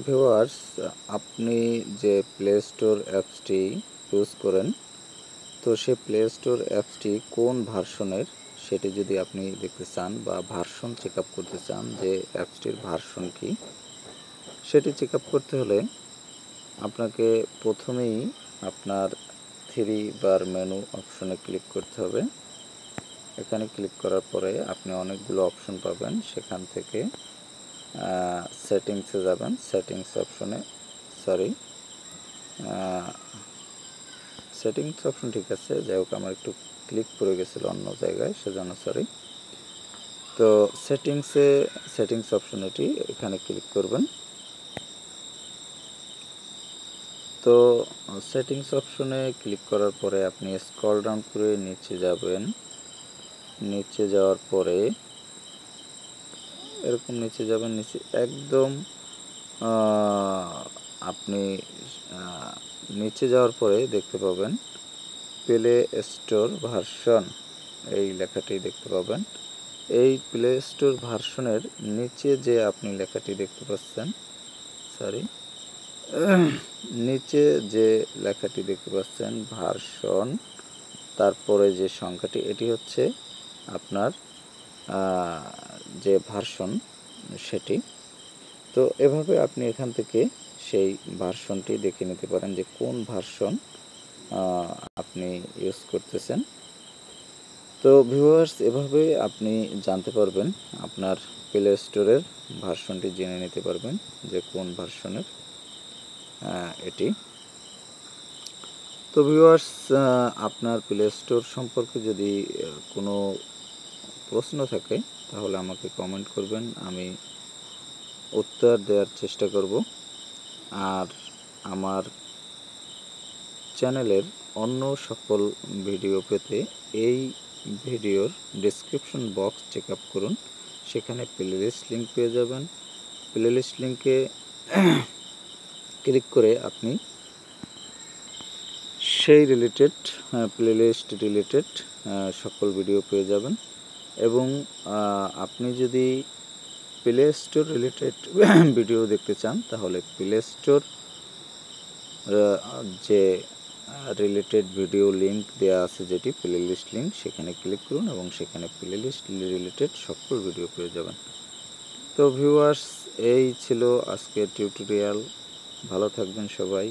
Viewers, আপনি যে play store অ্যাপসটি ইউজ করেন, তো সে প্লে স্টোর অ্যাপসটি কোন ভার্সনের সেটি যদি আপনি দেখতে চান বা ভার্সন চেক আপ করতে চান যে অ্যাপসটির ভার্সন কি, সেটি চেক আপ করতে হলে আপনাকে প্রথমেই আপনার থ্রি বার মেনু অপশনে ক্লিক করতে হবে। এখানে ক্লিক করার পরে আপনি অনেকগুলো অপশন পাবেন। সেখান থেকে সেটিংসে যাবেন। সেটিংস অপশনে সেটিংস অপশন ঠিক আছে, যাই হোক আমার একটু ক্লিক করে গেছিলো অন্য জায়গায়, সেজন্য সরি। তো সেটিংস অপশনটি এখানে ক্লিক করবেন। তো সেটিংস অপশনে ক্লিক করার পরে আপনি স্ক্রল ডাউন করে নিচে যাবেন। নিচে যাওয়ার পরে এরকম নিচে যাবেন, নিচে একদম আপনি নিচে যাওয়ার পরে দেখতে পাবেন প্লে স্টোর ভার্সন, এই লেখাটি দেখতে পাবেন। এই প্লে স্টোর ভার্সনের নিচে যে আপনি লেখাটি দেখতে পাচ্ছেন, নিচে যে লেখাটি দেখতে পাচ্ছেন ভার্সন, তারপরে যে সংখ্যাটি, এটি হচ্ছে আপনার যে ভার্সন সেটি। তো এভাবে আপনি এখান থেকে সেই ভার্সনটি দেখে নিতে পারেন যে কোন ভার্সন আপনি ইউজ করতেছেন। তো ভিউয়ার্স, এভাবে আপনি জানতে পারবেন, আপনার প্লে স্টোরের ভার্সনটি জেনে নিতে পারবেন যে কোন ভার্সনের এটি। তো ভিউয়ার্স, আপনার প্লে স্টোর সম্পর্কে যদি কোনো প্রশ্ন থাকে তাহলে আমাকে কমেন্ট করবেন, আমি উত্তর দেওয়ার চেষ্টা করব। আর আমার চ্যানেলের অন্য সকল ভিডিও পেতে এই ভিডিওর ডেসক্রিপশন বক্স চেক আপ করুন, সেখানে প্লেলিস্ট লিঙ্ক পেয়ে যাবেন। প্লেলিস্ট লিঙ্কে ক্লিক করে আপনি সেই প্লেলিস্ট রিলেটেড সকল ভিডিও পেয়ে যাবেন। এবং আপনি যদি প্লে স্টোর রিলেটেড ভিডিও দেখতে চান তাহলে প্লে স্টোর যে রিলেটেড ভিডিও লিঙ্ক দেওয়া আছে, যেটি প্লেলিস্ট লিঙ্ক, সেখানে ক্লিক করুন এবং সেখানে প্লেলিস্ট রিলেটেড সকল ভিডিও পেয়ে যাবেন। তো ভিউয়ার্স, এই ছিল আজকের টিউটোরিয়াল। ভালো থাকবেন সবাই।